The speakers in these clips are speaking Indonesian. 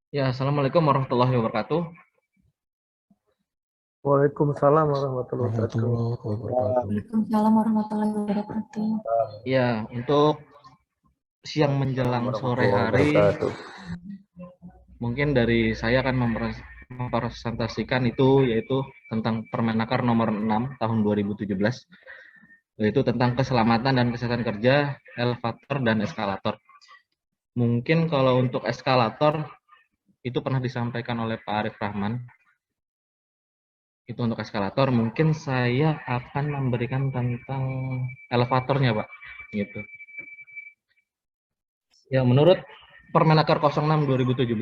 Ya, Assalamualaikum warahmatullahi wabarakatuh. Waalaikumsalam warahmatullahi wabarakatuh. Warahmatullahi wabarakatuh. Waalaikumsalam warahmatullahi wabarakatuh. Ya, untuk siang menjelang sore Warahmatullahi hari, wabarakatuh. mungkin dari saya akan mempresentasikan itu yaitu tentang Permenaker nomor 6 tahun 2017, yaitu tentang keselamatan dan kesehatan kerja, elevator dan eskalator. Mungkin kalau untuk eskalator itu pernah disampaikan oleh Pak Arif Rahman. Itu untuk eskalator, mungkin saya akan memberikan tentang elevatornya, Pak. Gitu. Ya, menurut Permenaker 06 2017,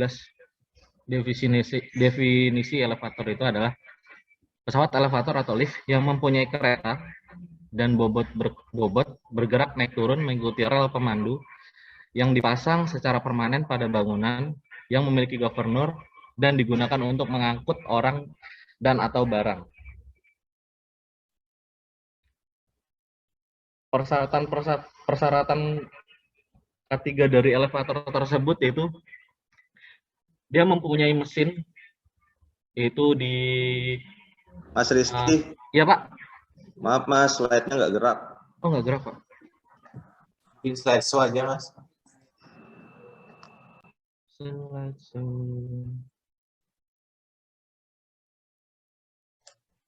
definisi elevator itu adalah pesawat elevator atau lift yang mempunyai kereta dan bobot bergerak naik turun mengikuti rel pemandu yang dipasang secara permanen pada bangunan yang memiliki governor dan digunakan untuk mengangkut orang dan atau barang. Persyaratan ketiga dari elevator tersebut yaitu dia mempunyai mesin, yaitu di Mas Rizky, ya Pak. maaf Mas, slide-nya nggak gerak. Oh, nggak gerak Pak. Di slide show aja, Mas.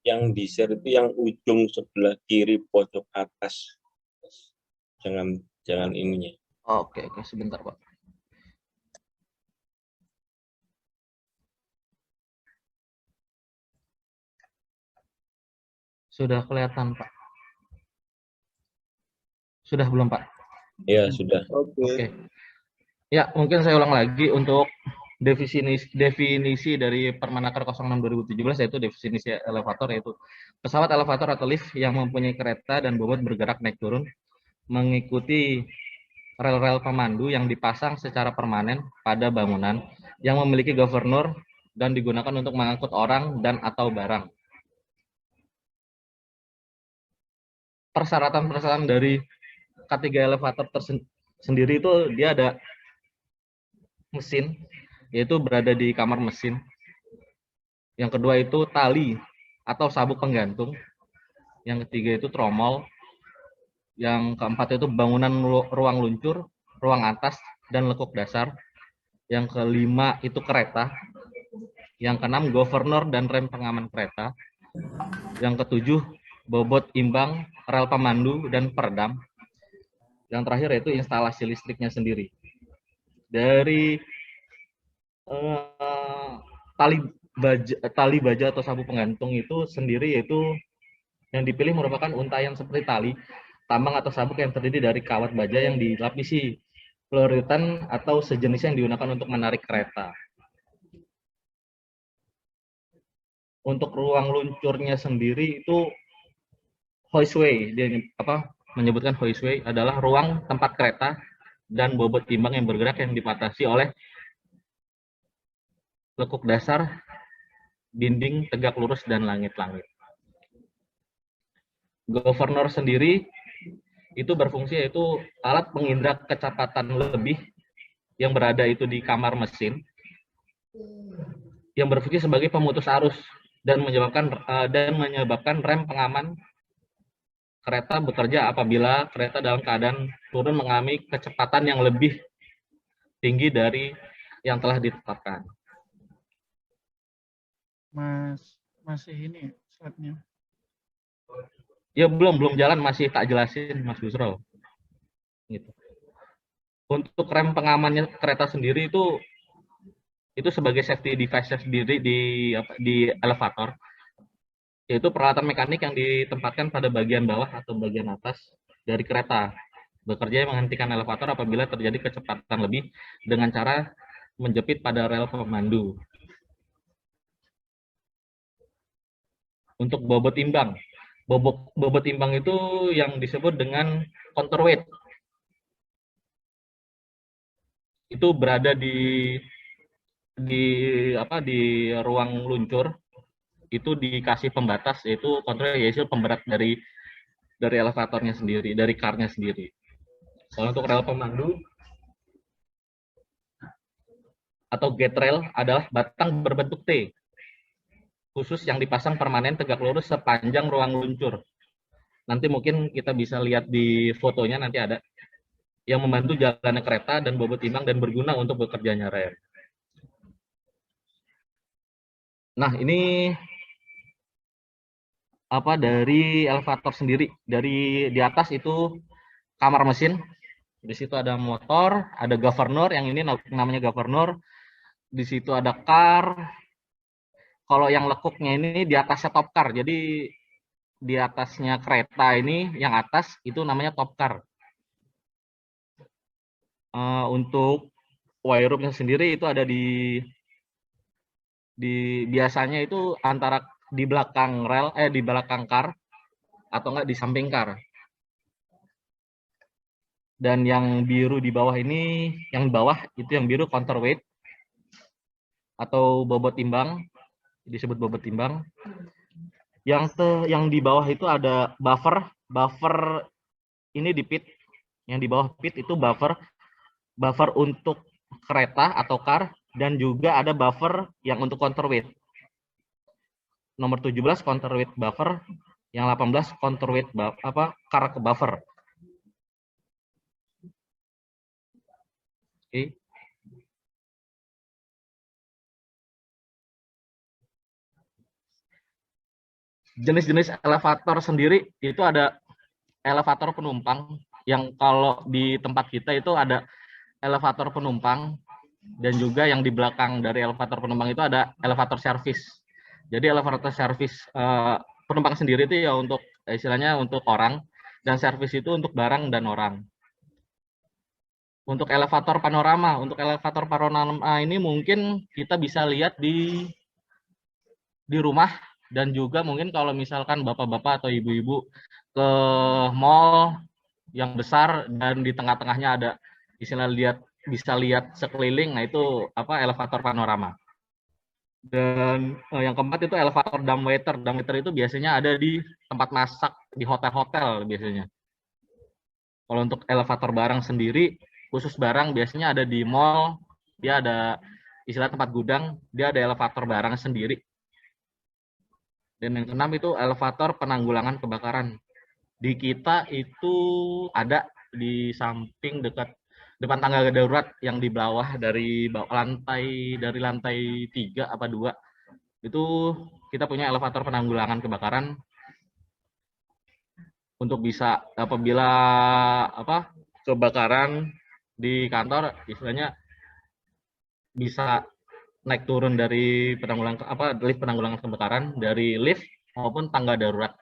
Yang di share itu yang ujung sebelah kiri pojok atas. Jangan ininya. Oke, sebentar Pak. Sudah kelihatan Pak? Sudah belum Pak? Ya, sudah. Oke. Ya, mungkin saya ulang lagi untuk definisi dari Permenaker 06 2017, yaitu definisi elevator, yaitu pesawat elevator atau lift yang mempunyai kereta dan bobot bergerak naik turun mengikuti rel-rel pemandu yang dipasang secara permanen pada bangunan yang memiliki governor dan digunakan untuk mengangkut orang dan atau barang. Persyaratan dari ketiga elevator sendiri itu dia ada mesin, yaitu berada di kamar mesin. Yang kedua itu tali atau sabuk penggantung. Yang ketiga itu tromol. Yang keempat itu bangunan ruang luncur, ruang atas, dan lekuk dasar. Yang kelima itu kereta. Yang keenam governor dan rem pengaman kereta. Yang ketujuh bobot imbang, rel pemandu, dan peredam. Yang terakhir yaitu instalasi listriknya sendiri. Dari tali baja atau sabuk penggantung itu sendiri yaitu yang dipilih merupakan untayan seperti tali, tambang atau sabuk yang terdiri dari kawat baja yang dilapisi peluritan atau sejenis yang digunakan untuk menarik kereta. Untuk ruang luncurnya sendiri itu hoistway, dia menyebutkan hoistway adalah ruang tempat kereta dan bobot timbang yang bergerak yang dibatasi oleh lekuk dasar, dinding tegak lurus, dan langit-langit. Governor sendiri itu berfungsi yaitu alat pengindra kecepatan lebih yang berada itu di kamar mesin yang berfungsi sebagai pemutus arus dan menyebabkan rem pengaman kereta bekerja apabila kereta dalam keadaan turun mengalami kecepatan yang lebih tinggi dari yang telah ditetapkan. Masih ini slide-nya. Ya belum jalan, masih tak jelasin Mas Busro. Gitu. Untuk rem pengamannya kereta sendiri itu sebagai safety device sendiri di elevator, yaitu peralatan mekanik yang ditempatkan pada bagian bawah atau bagian atas dari kereta, bekerja menghentikan elevator apabila terjadi kecepatan lebih dengan cara menjepit pada rel pemandu. Untuk bobot timbang, bobot timbang itu yang disebut dengan counterweight. Itu berada di ruang luncur, itu dikasih pembatas, yaitu kontrol, yaitu pemberat dari elevatornya sendiri, dari car-nya sendiri. Kalau untuk rel pemandu atau gate rail adalah batang berbentuk T, khusus yang dipasang permanen tegak lurus sepanjang ruang luncur. Nanti mungkin kita bisa lihat di fotonya, nanti ada yang membantu jalannya kereta dan bobot timbang dan berguna untuk bekerjanya rel. Nah, ini apa dari elevator sendiri. Dari di atas itu kamar mesin. Di situ ada motor, ada governor, yang ini namanya governor. Di situ ada car. Kalau yang lekuknya ini di atasnya top car. Jadi di atasnya kereta ini yang atas itu namanya top car. Untuk wire roomnya sendiri itu ada di biasanya itu antara di belakang rel, di belakang car atau enggak di samping car. Dan yang biru di bawah ini, yang bawah itu yang biru counterweight atau bobot timbang, disebut bobot timbang. Yang di bawah itu ada buffer ini di pit, yang di bawah pit itu buffer untuk kereta atau car, dan juga ada buffer yang untuk counterweight. Nomor 17 counterweight buffer, yang 18 counterweight car ke buffer. Oke. Jenis-jenis elevator sendiri itu ada elevator penumpang, yang kalau di tempat kita itu ada elevator penumpang, dan juga yang di belakang dari elevator penumpang itu ada elevator service. Jadi elevator service penumpang sendiri itu ya untuk istilahnya untuk orang, dan service itu untuk barang dan orang. Untuk elevator panorama ini mungkin kita bisa lihat di rumah, dan juga mungkin kalau misalkan bapak-bapak atau ibu-ibu ke mall yang besar dan di tengah-tengahnya ada istilah bisa lihat sekeliling, nah itu elevator panorama. Dan yang keempat itu elevator dumbwaiter. Dumbwaiter itu biasanya ada di tempat masak di hotel-hotel biasanya. Kalau untuk elevator barang sendiri, khusus barang biasanya ada di mall, dia ada istilah tempat gudang, dia ada elevator barang sendiri. Dan yang keenam itu elevator penanggulangan kebakaran. Di kita itu ada di samping depan tangga darurat yang di bawah dari lantai 3 apa 2. Itu kita punya elevator penanggulangan kebakaran untuk bisa apabila kebakaran di kantor istilahnya bisa naik turun dari lift penanggulangan kebakaran, dari lift maupun tangga darurat.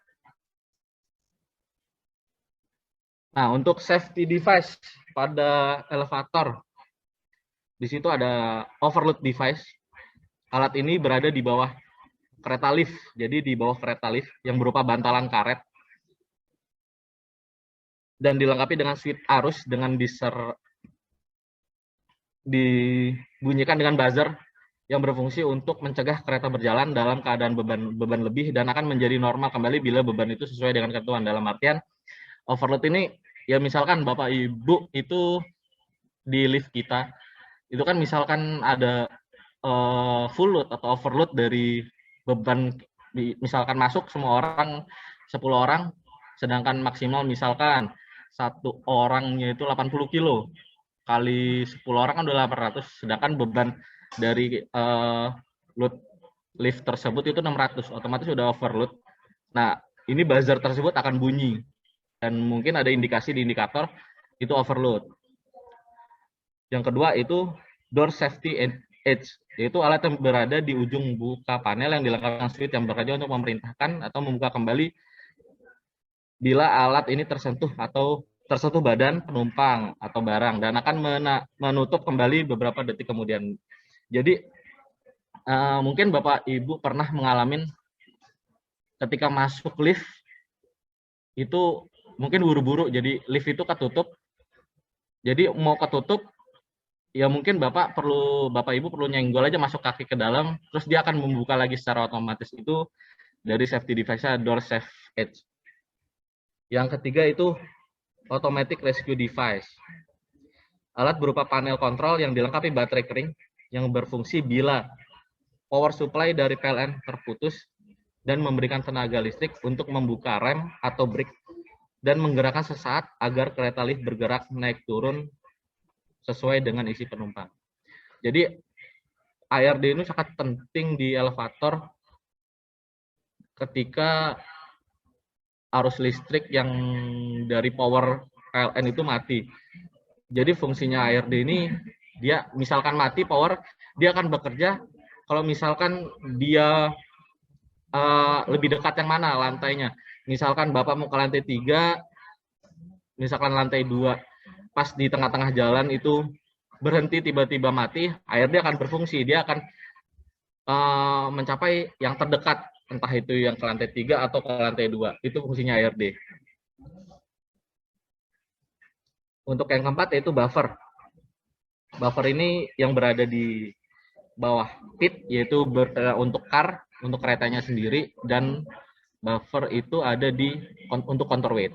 Nah, untuk safety device pada elevator, di situ ada overload device. Alat ini berada di bawah kereta lift, jadi di bawah kereta lift yang berupa bantalan karet dan dilengkapi dengan switch arus dengan dibunyikan dengan buzzer yang berfungsi untuk mencegah kereta berjalan dalam keadaan beban lebih dan akan menjadi normal kembali bila beban itu sesuai dengan ketentuan. Dalam artian overload ini ya misalkan Bapak Ibu itu di lift kita itu kan misalkan ada full load atau overload dari beban, misalkan masuk semua orang 10 orang, sedangkan maksimal misalkan satu orangnya itu 80 kilo kali 10 orang kan udah 800, sedangkan beban dari load lift tersebut itu 600, otomatis udah overload. Nah, ini buzzer tersebut akan bunyi dan mungkin ada indikasi di indikator itu overload. Yang kedua itu door safety edge, yaitu alat yang berada di ujung buka panel yang dilengkapi dengan switch yang bekerja untuk memerintahkan atau membuka kembali bila alat ini tersentuh badan penumpang atau barang dan akan menutup kembali beberapa detik kemudian. Jadi mungkin Bapak Ibu pernah mengalami ketika masuk lift itu mungkin buru-buru, jadi lift itu ketutup. Jadi mau ketutup ya mungkin Bapak Ibu perlu nyenggol aja masuk kaki ke dalam, terus dia akan membuka lagi secara otomatis. Itu dari safety device-nya door safe edge. Yang ketiga itu automatic rescue device. Alat berupa panel kontrol yang dilengkapi baterai kering yang berfungsi bila power supply dari PLN terputus dan memberikan tenaga listrik untuk membuka rem atau brake dan menggerakkan sesaat agar kereta lift bergerak naik turun sesuai dengan isi penumpang. Jadi ARD ini sangat penting di elevator ketika arus listrik yang dari power PLN itu mati. Jadi fungsinya ARD ini, dia misalkan mati power, dia akan bekerja kalau misalkan dia lebih dekat yang mana lantainya. Misalkan Bapak mau ke lantai 3, misalkan lantai 2, pas di tengah-tengah jalan itu berhenti tiba-tiba mati, ARD akan berfungsi, dia akan mencapai yang terdekat, entah itu yang ke lantai 3 atau ke lantai 2. Itu fungsinya ARD. Untuk yang keempat yaitu buffer. Buffer ini yang berada di bawah pit, yaitu untuk car, untuk keretanya sendiri, dan buffer itu ada untuk counterweight.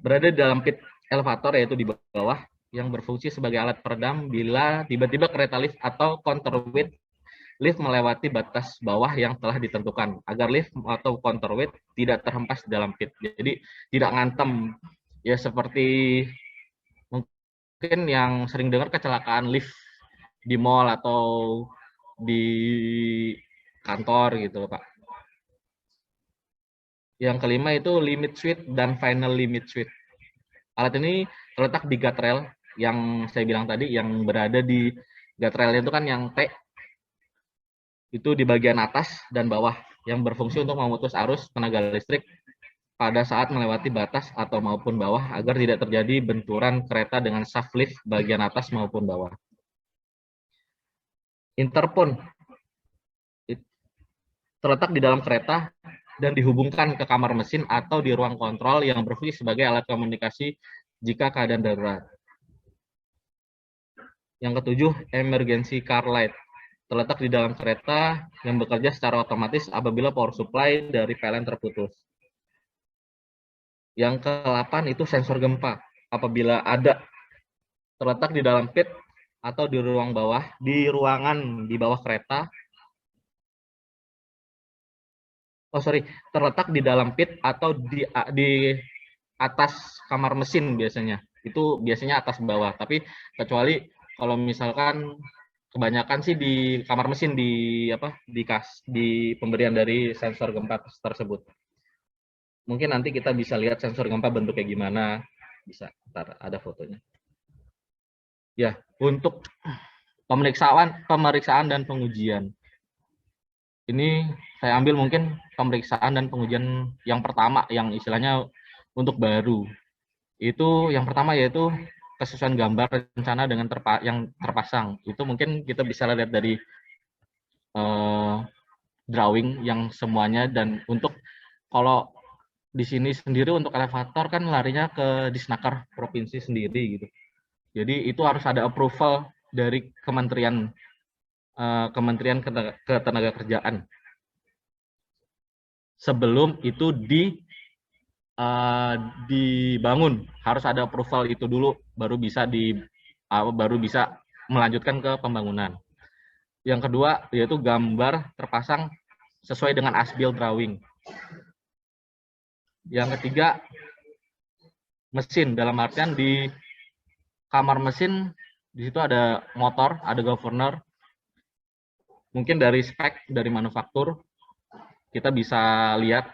Berada di dalam pit elevator, yaitu di bawah, yang berfungsi sebagai alat peredam bila tiba-tiba kereta lift atau counterweight lift melewati batas bawah yang telah ditentukan, agar lift atau counterweight tidak terhempas di dalam pit. Jadi tidak ngantem, ya seperti mungkin yang sering dengar kecelakaan lift di mall atau di kantor gitu, Pak. Yang kelima itu limit switch dan final limit switch. Alat ini terletak di guardrail yang saya bilang tadi, yang berada di guardrail itu kan yang T, itu di bagian atas dan bawah, yang berfungsi untuk memutus arus tenaga listrik pada saat melewati batas atau maupun bawah agar tidak terjadi benturan kereta dengan shaft lift bagian atas maupun bawah. Interphone terletak di dalam kereta dan dihubungkan ke kamar mesin atau di ruang kontrol yang berfungsi sebagai alat komunikasi jika keadaan darurat. Yang ketujuh, emergency car light terletak di dalam kereta yang bekerja secara otomatis apabila power supply dari PLN terputus. Yang ke-8 itu sensor gempa. Apabila ada, terletak di dalam pit atau di ruang bawah, di ruangan di bawah kereta. Terletak di dalam pit atau di atas kamar mesin biasanya. Itu biasanya atas bawah. Tapi kecuali kalau misalkan kebanyakan sih di kamar mesin di pemberian dari sensor gempa tersebut. Mungkin nanti kita bisa lihat sensor gempa bentuknya gimana, bisa ntar ada fotonya. Ya, untuk pemeriksaan dan pengujian. Ini saya ambil mungkin pemeriksaan dan pengujian yang pertama, yang istilahnya untuk baru. Itu yang pertama yaitu kesesuaian gambar rencana dengan yang terpasang. Itu mungkin kita bisa lihat dari drawing yang semuanya, dan untuk kalau di sini sendiri untuk elevator kan larinya ke Disnaker provinsi sendiri gitu. Jadi itu harus ada approval dari Kementerian Ketenagakerjaan sebelum itu dibangun. Harus ada approval itu dulu, baru bisa melanjutkan ke pembangunan. Yang kedua yaitu gambar terpasang sesuai dengan as-built drawing. Yang ketiga, mesin, dalam artian di kamar mesin di situ ada motor, ada governor. Mungkin dari spek dari manufaktur kita bisa lihat.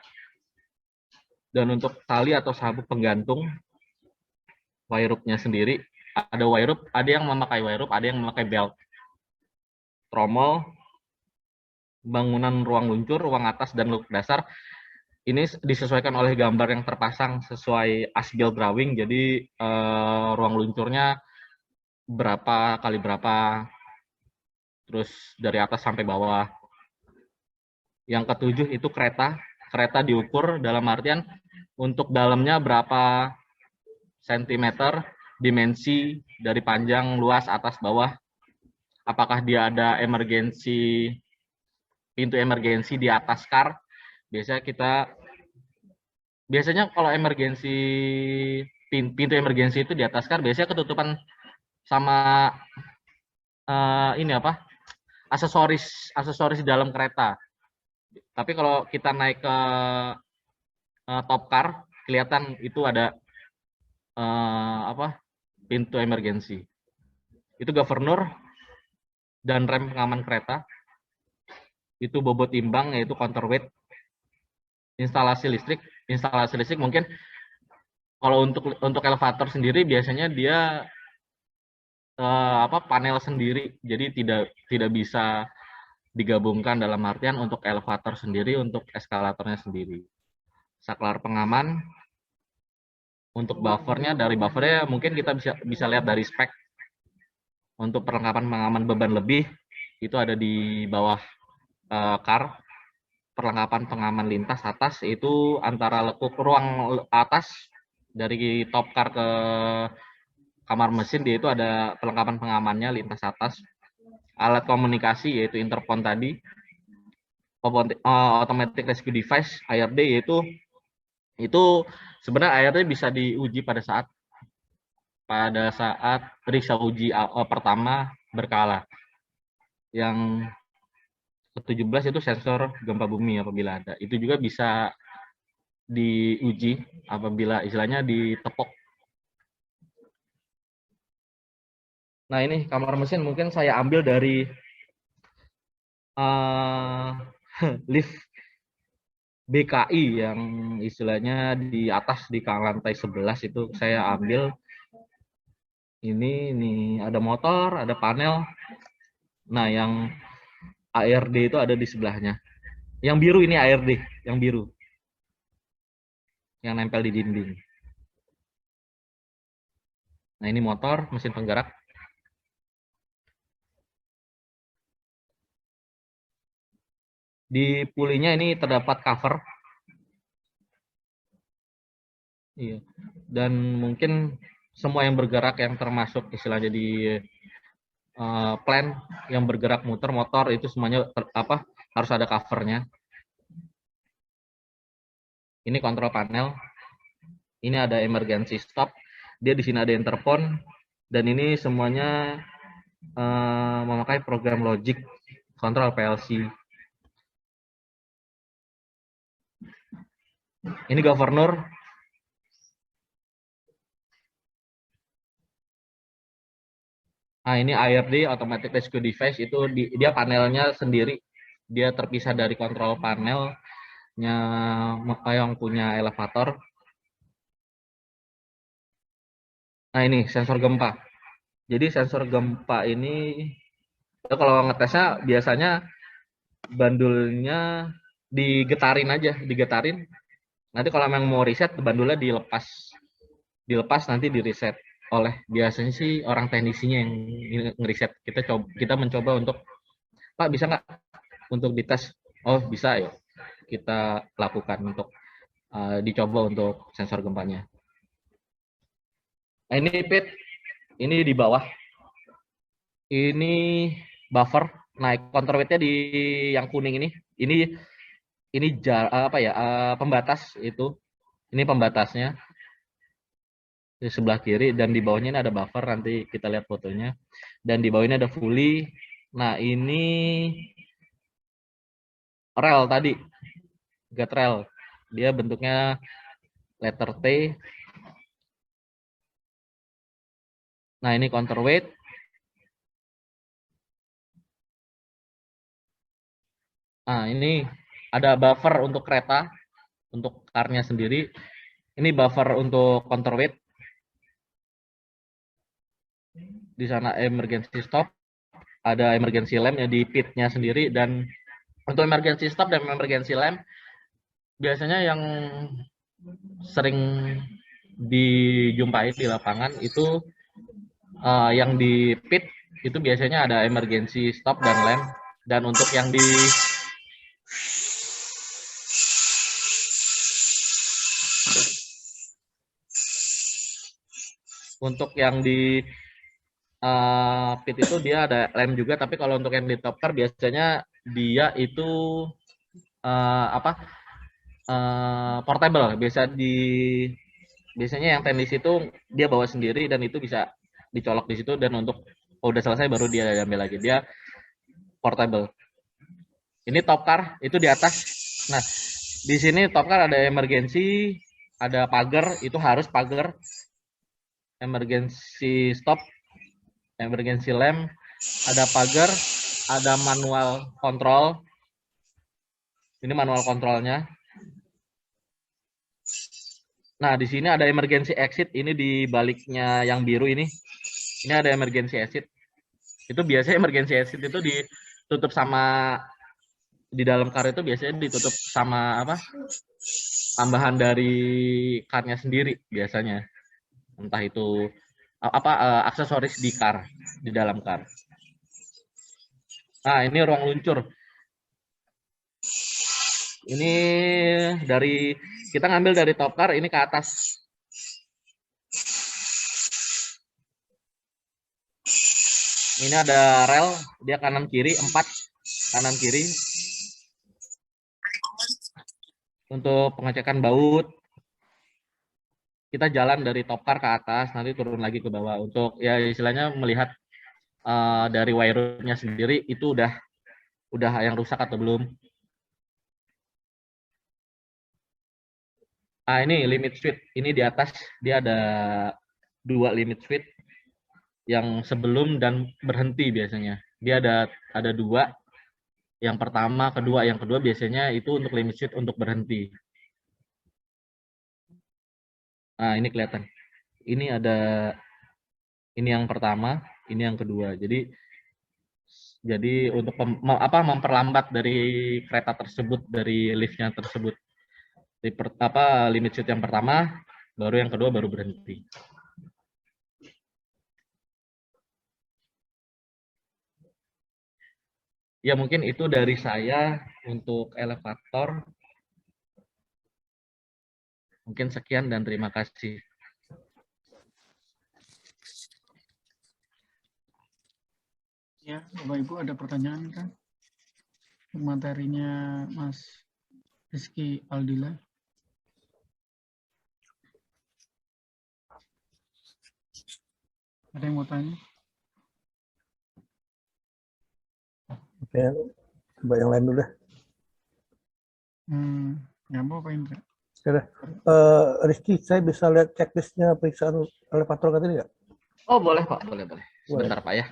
Dan untuk tali atau sabuk penggantung wire rope-nya sendiri, ada wire rope, ada yang memakai wire rope, ada yang memakai belt. Tromol, bangunan ruang luncur, ruang atas dan luk dasar. Ini disesuaikan oleh gambar yang terpasang sesuai as-built drawing. Jadi ruang luncurnya berapa kali berapa, terus dari atas sampai bawah. Yang ketujuh itu kereta. Kereta diukur dalam artian untuk dalamnya berapa sentimeter, dimensi dari panjang, luas, atas, bawah. Apakah dia ada pintu emergensi di atas kar? Biasanya kalau pintu emergensi itu di atas kar biasanya ketutupan sama aksesoris di dalam kereta. Tapi kalau kita naik ke top car, kelihatan itu ada pintu emergency. Itu governor dan rem pengaman kereta. Itu bobot timbang yaitu counterweight. Instalasi listrik mungkin kalau untuk elevator sendiri biasanya dia panel sendiri, jadi tidak bisa digabungkan dalam artian untuk elevator sendiri, untuk eskalatornya sendiri. Saklar pengaman, untuk buffernya, dari buffernya mungkin kita bisa lihat dari spek. Untuk perlengkapan pengaman beban lebih itu ada di bawah car. Perlengkapan pengaman lintas atas itu antara lekuk ruang atas dari top car ke kamar mesin, dia itu ada perlengkapan pengamannya lintas atas. Alat komunikasi yaitu intercom tadi, automatic rescue device ARD, yaitu sebenarnya ARD bisa diuji pada saat periksa uji pertama berkala. Yang ke-17 itu sensor gempa bumi apabila ada. Itu juga bisa diuji apabila istilahnya ditepok. Nah, ini kamar mesin mungkin saya ambil dari lift BKI yang istilahnya di atas di lantai 11 itu saya ambil. Ini ada motor, ada panel. Nah, yang ARD itu ada di sebelahnya. Yang biru ini ARD, yang biru. Yang nempel di dinding. Nah, ini motor, mesin penggerak. Di pulinya ini terdapat cover. Iya. Dan mungkin semua yang bergerak yang termasuk istilahnya di plan yang bergerak muter motor itu semuanya harus ada covernya. Ini kontrol panel. Ini ada emergency stop. Dia di sini ada interphone dan ini semuanya memakai program logic kontrol PLC. Ini governor. Nah, ini ARD, Automatic Rescue Device, itu dia panelnya sendiri. Dia terpisah dari kontrol panelnya yang punya elevator. Nah, ini sensor gempa. Jadi sensor gempa ini, kalau ngetesnya biasanya bandulnya digetarin aja, digetarin. Nanti kalau memang mau reset, bandulnya dilepas nanti di reset oleh biasanya sih orang teknisinya yang ngeriset. Kita mencoba untuk, Pak bisa nggak untuk dites? Oh bisa ya, kita lakukan untuk dicoba untuk sensor gempanya. Nah, ini pit, ini di bawah, ini buffer. Naik counterweightnya di yang kuning ini pembatas itu, ini pembatasnya di sebelah kiri, dan di bawahnya ini ada buffer, nanti kita lihat fotonya, dan di bawah ini ada fully. Nah, ini rel tadi, guard rail, dia bentuknya letter T. Nah, ini counterweight. Nah, ini ada buffer untuk kereta, untuk car-nya sendiri. Ini buffer untuk counterweight. Di sana emergency stop, ada emergency lamp ya di pitnya sendiri. Dan untuk emergency stop dan emergency lamp biasanya yang sering dijumpai di lapangan itu yang di pit itu biasanya ada emergency stop dan lamp. Dan untuk yang di pit itu dia ada lem juga, tapi kalau untuk yang di top car biasanya dia itu portable. Biasanya yang teknis itu dia bawa sendiri dan itu bisa dicolok di situ, dan untuk udah selesai baru dia ambil lagi. Dia portable. Ini top car itu di atas. Nah, di sini top car ada emergency, ada pagar, itu harus pagar. Emergency stop, emergency lamp, ada pagar, ada manual control. Ini manual kontrolnya. Nah, di sini ada emergency exit, ini di baliknya yang biru ini. Ini ada emergency exit. Itu biasanya emergency exit itu ditutup sama, di dalam car itu biasanya ditutup sama apa? Tambahan dari car-nya sendiri biasanya. Entah itu apa aksesoris di car, di dalam car. Nah, ini ruang luncur. Ini kita ngambil dari top car ini ke atas. Ini ada rel, dia kanan kiri 4, kanan kiri. Untuk pengecekan baut, kita jalan dari top car ke atas, nanti turun lagi ke bawah untuk ya istilahnya melihat dari wire-nya sendiri itu udah yang rusak atau belum. Ah, ini limit switch. Ini di atas dia ada 2 limit switch yang sebelum dan berhenti biasanya. Dia ada 2. Yang pertama, kedua, yang kedua biasanya itu untuk limit switch untuk berhenti. Nah, ini kelihatan. Ini yang pertama, ini yang kedua. Jadi untuk memperlambat dari kereta tersebut, dari liftnya tersebut. Limit switch yang pertama, baru yang kedua baru berhenti. Ya mungkin itu dari saya untuk elevator. Mungkin sekian dan terima kasih. Ya, Bapak Ibu ada pertanyaan kan? Materinya Mas Rizky Aldila. Ada yang mau tanya? Oke, coba yang lain dulu deh. Ya mau Pak Indra? Oke deh. Rizky, saya bisa lihat checklistnya periksaan elevator tadi nggak? Oh boleh Pak, boleh. Sebentar Pak ya.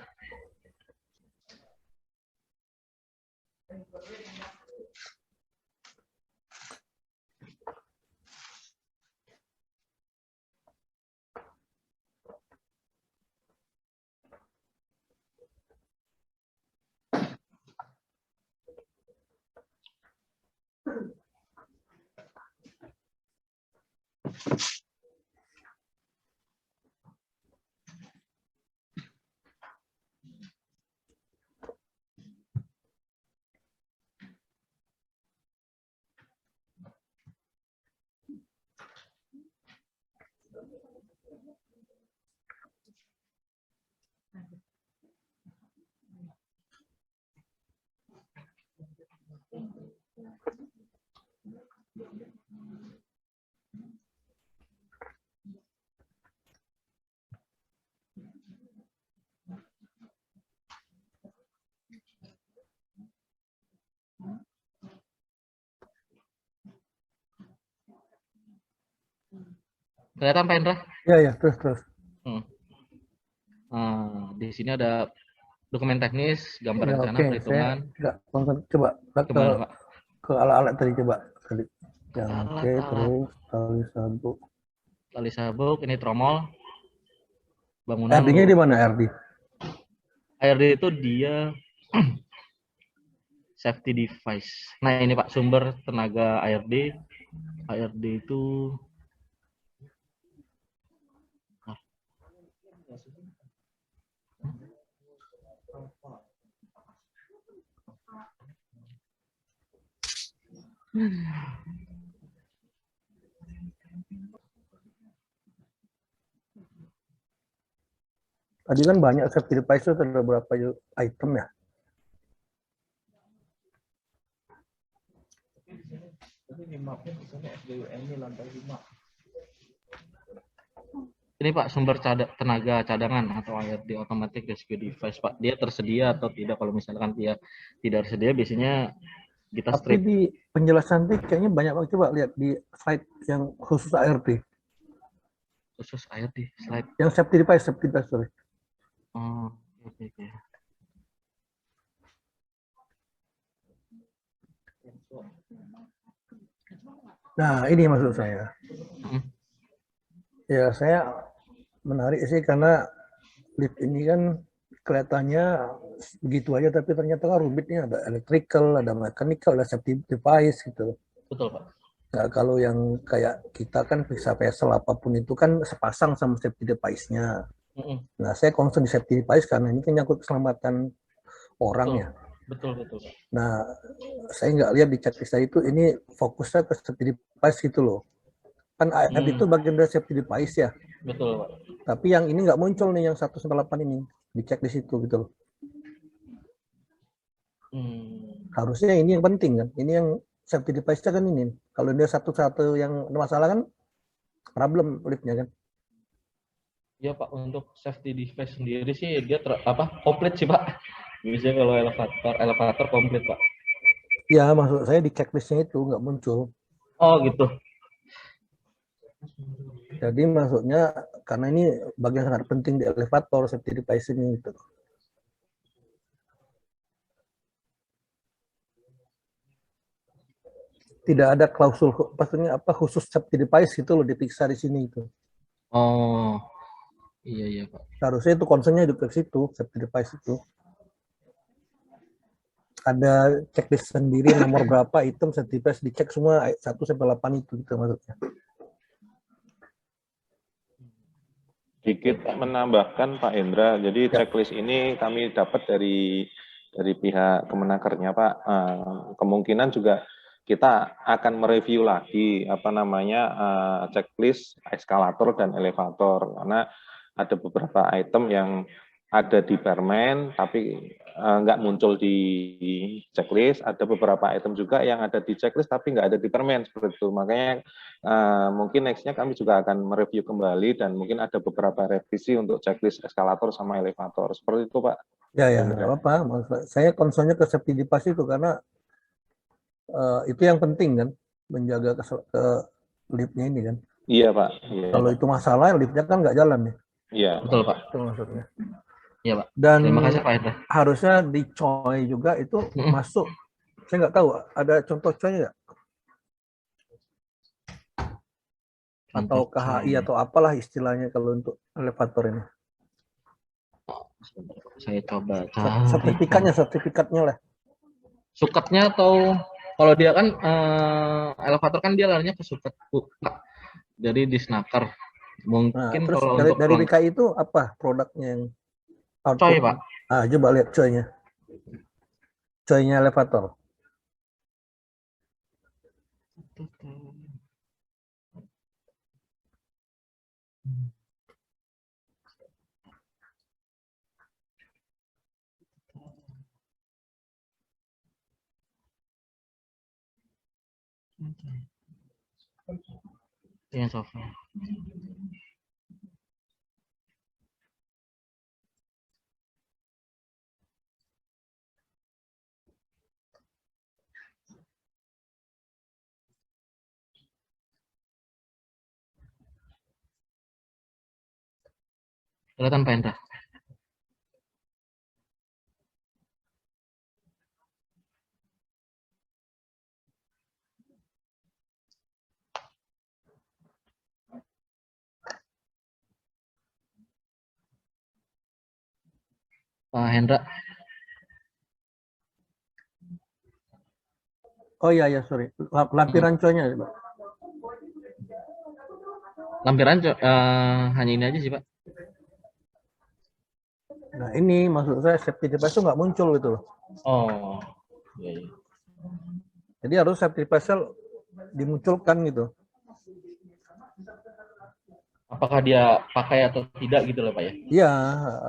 Kelihatan Pak Indra? Iya, terus. Di sini ada dokumen teknis, gambar Ya, rencana, oke, perhitungan. coba Kemana Pak? ke alat-alat tadi coba. Yang Alat-alat. terus tali sabuk. Tali sabuk, ini tromol. Bangunan. RD-nya di mana RD? ARD itu dia safety device. Nah ini Pak sumber tenaga ARD. ARD itu Tadi kan banyak safety device itu ada berapa item ya? ini Pak, sumber tenaga cadangan atau ARD automatic rescue device Pak, dia tersedia atau tidak? Kalau misalkan dia tidak tersedia, biasanya kita Tapi strip. di penjelasan nanti kayaknya banyak banget, coba lihat di slide yang khusus ARD. Khusus ARD slide. Yang safety device, sorry. Oh, oke. Nah, ini maksud saya. Hmm. Ya, saya menarik sih karena lift ini kan kelihatannya begitu aja, tapi ternyata kan rumitnya, ada electrical, ada mechanical, ada safety device gitu. Betul Pak. Nah, kalau yang kayak kita kan periksa vessel apapun itu kan sepasang sama safety device-nya. Nah, saya concern di safety device karena ini kan nyangkut keselamatan orang ya. Betul Pak. Nah, saya nggak lihat di checklist itu ini fokusnya ke safety device gitu loh. Kan ARD itu bagian dari safety device ya. Betul Pak. Tapi yang ini nggak muncul nih, yang 1-8 ini di checklist itu gitu loh. Harusnya ini yang penting kan. Ini yang safety device-nya kan ini. Kalau dia satu-satu yang ada masalah kan problem liftnya kan. Ya Pak, untuk safety device sendiri sih dia komplit sih Pak. Biasanya kalau elevator komplit Pak. Ya, maksud saya di checklist-nya itu nggak muncul. Oh gitu. Jadi maksudnya karena ini bagian sangat penting di elevator safety device ini gitu. Tidak ada klausul maksudnya apa khusus safety device gitu loh diperiksa di sini itu. Oh. Iya Pak. Harusnya itu concernnya di situ safety device itu. Ada checklist sendiri nomor berapa item safety device dicek semua 1-8 itu gitu maksudnya. Sedikit menambahkan Pak Hendra, jadi checklist ini kami dapat dari pihak Kemenakernya Pak. Kemungkinan juga kita akan mereview lagi checklist eskalator dan elevator karena ada beberapa item yang ada di Permen tapi nggak muncul di checklist, ada beberapa item juga yang ada di checklist tapi nggak ada di Permen seperti itu. Makanya mungkin nextnya kami juga akan mereview kembali dan mungkin ada beberapa revisi untuk checklist eskalator sama elevator seperti itu Pak. Ya nggak apa-apa. Saya concernnya ke safety device itu karena itu yang penting kan, menjaga ke liftnya ini kan. Iya Pak. Iya, kalau Pak. Itu masalah liftnya kan nggak jalan nih. Iya. Betul Pak. Itu maksudnya. Iya Pak. Dan Terima kasih Pak Hendra. harusnya di COI juga itu masuk. Saya nggak tahu ada contoh COI nggak? Atau KHI atau apalah istilahnya kalau untuk elevator ini. Saya coba cari. Sertifikatnya lah. Sukatnya atau kalau dia kan elevator kan dia larinya ke sukat Pak. Jadi di snaker. Mungkin terus kalau dari untuk DKI itu apa produknya yang coy Pak. Coba lihat coynya elevator. Yang software. Kelihatan Pak Hendra. Pak Hendra. Oh iya sorry. Lampiran coynya Pak. Lampiran hanya ini aja sih Pak. Nah ini maksud saya safety device itu nggak muncul gitu loh. Oh. Iya. Jadi harus safety device dimunculkan gitu. Apakah dia pakai atau tidak gitu loh Pak ya? Iya,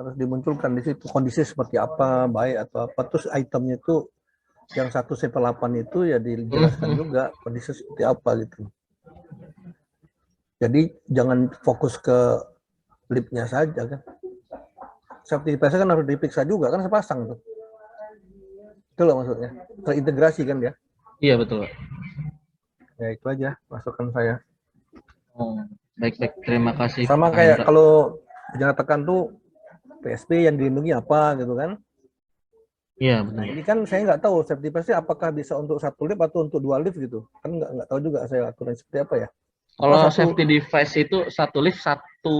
harus dimunculkan di situ kondisi seperti apa, baik atau apa. Terus itemnya itu yang 1-8 itu ya dijelaskan juga kondisi seperti apa gitu. Jadi jangan fokus ke liftnya saja kan. Safety device kan harus diperiksa juga kan sepasang tuh. Itu loh maksudnya. Terintegrasi kan dia. Iya betul Pak. Ya itu aja masukan saya. Oh, baik. Terima kasih. Sama Pak kayak Hendra. kalau dinyatakan tuh PSP yang dilindungi apa gitu kan. Iya Nah betul. ini kan saya nggak tahu safety device apakah bisa untuk satu lift atau untuk 2 lift gitu. Kan nggak tahu juga saya aturan seperti apa ya. Kalau satu- safety device itu satu lift satu,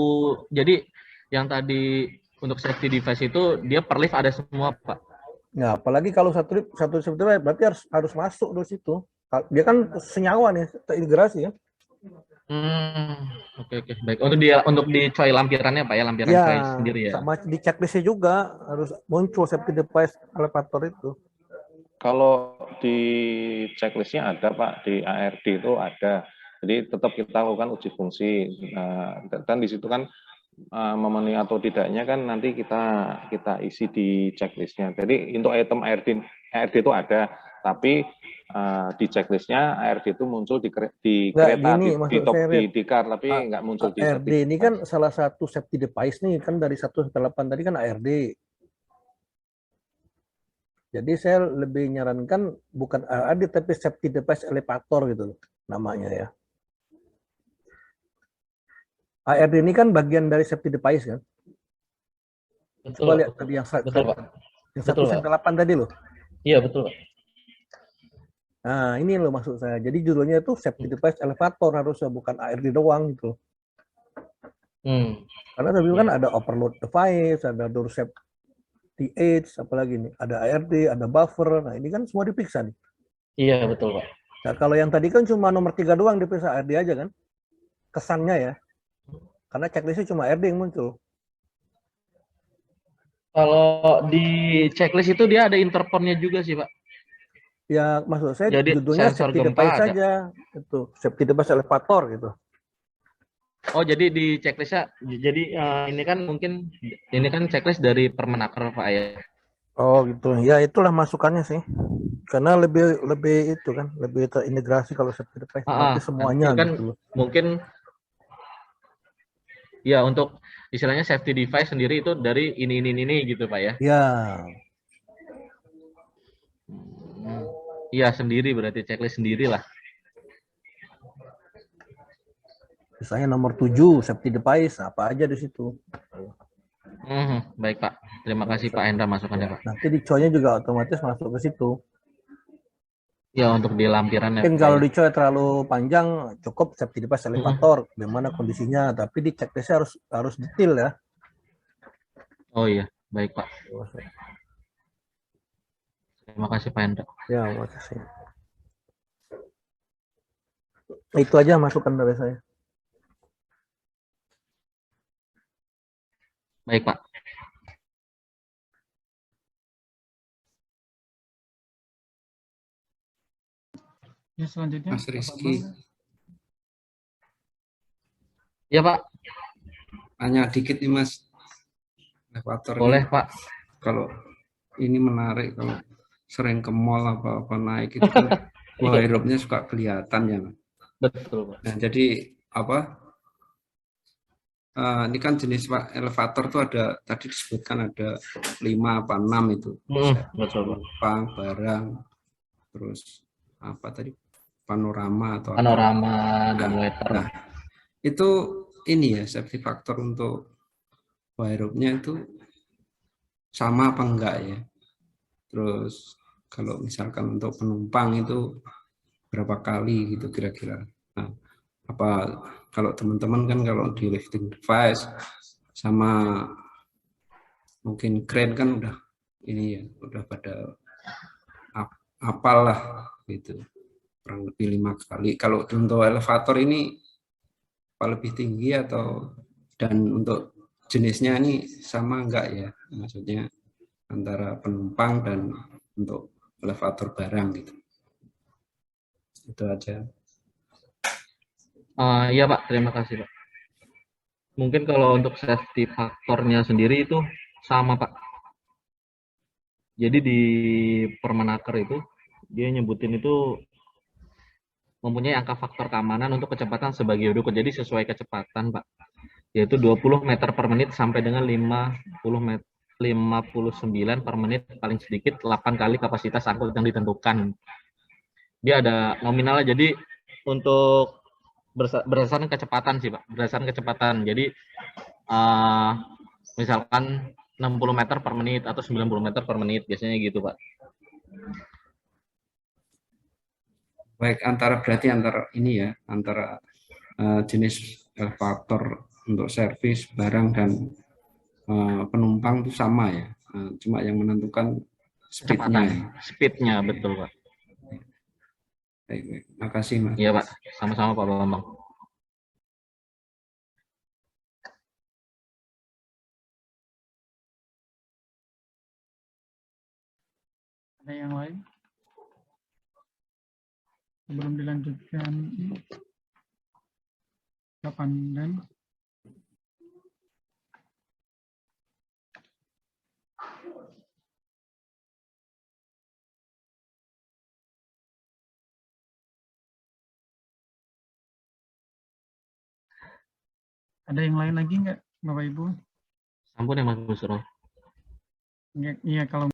jadi yang tadi untuk safety device itu dia per lift ada semua Pak. Ya, apalagi kalau satu safety device berarti harus masuk di situ. Dia kan senyawa nih, terintegrasi ya. Oke baik. Untuk di coy lampirannya Pak ya, lampiran Ya, coy sendiri ya. sama di checklistnya juga harus muncul safety device elevator itu. Kalau di checklistnya ada Pak, di ARD itu ada. Jadi tetap kita lakukan uji fungsi. Dan di situ kan memenuhi atau tidaknya kan nanti kita isi di checklistnya. Jadi untuk item ARD itu ada, tapi di checklistnya ARD itu muncul di Nggak, kereta, gini, di maksud top saya, Red. di car, tapi nggak muncul di ARD safety ini kan salah satu safety device nih, kan dari 1 sampai 8 tadi kan ARD. Jadi saya lebih nyarankan bukan ARD tapi safety device elevator gitu loh namanya ya. ARD ini kan bagian dari safety device kan. Betul, Coba Pak. lihat tadi yang Betul Pak. yang 1 Betul, sampai 8 tadi loh. Iya betul Pak. Nah, ini loh maksud saya. Jadi judulnya itu safety device elevator harusnya, bukan ARD doang gitu. Karena tadi kan ada overload device, ada door safety aids, apalagi nih, ada ARD, ada buffer. Nah, ini kan semua diperiksa nih. Iya betul Pak. Nah, kalau yang tadi kan cuma nomor 3 doang diperiksa ARD aja kan. Kesannya ya. Karena checklistnya cuma ARD yang muncul. Kalau di checklist itu dia ada interponnya juga sih Pak. Ya, maksud saya Jadi judulnya sensor safety gempa device ada. saja. Itu, safety device elevator gitu. Oh jadi di checklistnya, jadi ini kan mungkin ini kan checklist dari Permenaker Pak ya. Oh gitu. Ya itulah masukannya sih. Karena lebih itu kan, lebih terintegrasi kalau safety device. Berarti semuanya kan gitu loh. mungkin ya untuk istilahnya safety device sendiri itu dari ini gitu Pak ya. Ya, Iya sendiri berarti checklist sendiri lah. misalnya nomor 7 safety device apa aja di situ. Baik Pak. Terima kasih Pak Hendra masukannya Pak. Nanti di coy-nya juga otomatis masuk ke situ. Ya untuk di lampirannya. Mungkin Pak, kalau ya. di coy terlalu panjang cukup safety device elevator, bagaimana kondisinya, tapi di checklistnya harus detail ya. Oh iya, baik Pak. Terima kasih Pak Hendra. Ya, makasih. Itu aja masukan dari saya. Baik Pak. Ya, selanjutnya Mas Pak Rizky, Bambang. Ya Pak, tanya dikit nih Mas. Elevator boleh ini, Pak. kalau ini menarik, kalau sering ke mall apa naik itu kan wire-nya suka kelihatan ya. Betul Pak. Nah, jadi apa? Ini kan jenis elevator tuh ada, tadi disebutkan ada 5 apa 6 itu. Betul Pak. Penumpang, barang, terus apa tadi? Panorama atau Panorama apa. dan waiter. Nah, itu ini ya safety factor untuk wire-nya itu sama apa enggak ya? Terus kalau misalkan untuk penumpang itu berapa kali gitu kira-kira? Nah, apa kalau teman-teman kan kalau di lifting device sama mungkin crane kan udah ini ya udah pada apal lah gitu, kurang lebih 5 kali. Kalau untuk elevator ini apa lebih tinggi atau, dan untuk jenisnya ini sama enggak ya, maksudnya antara penumpang dan untuk elevator barang gitu. Itu aja. Iya Pak, terima kasih Pak. Mungkin kalau untuk safety faktornya sendiri itu sama Pak. Jadi di Permenaker itu dia nyebutin itu mempunyai angka faktor keamanan untuk kecepatan sebagai berikut. Jadi sesuai kecepatan Pak. yaitu 20 meter per menit sampai dengan 59 per menit, paling sedikit 8 kali kapasitas angkut yang ditentukan. Dia ada nominalnya, jadi untuk berdasarkan kecepatan sih Pak, berdasarkan kecepatan. Jadi misalkan 60 meter per menit atau 90 meter per menit, biasanya gitu Pak. Baik, berarti antara ini ya, antara jenis elevator untuk servis barang dan penumpang itu sama ya, cuma yang menentukan speed-nya Kecepatan, ya. speed-nya betul Pak. Baik, baik. Makasih Mas. Iya Pak, sama-sama Pak Bambang. Ada yang lain? Sebelum dilanjutkan, kapan dan ada yang lain lagi nggak, Bapak Ibu? Ampun ya Mas Busro. Iya, kalau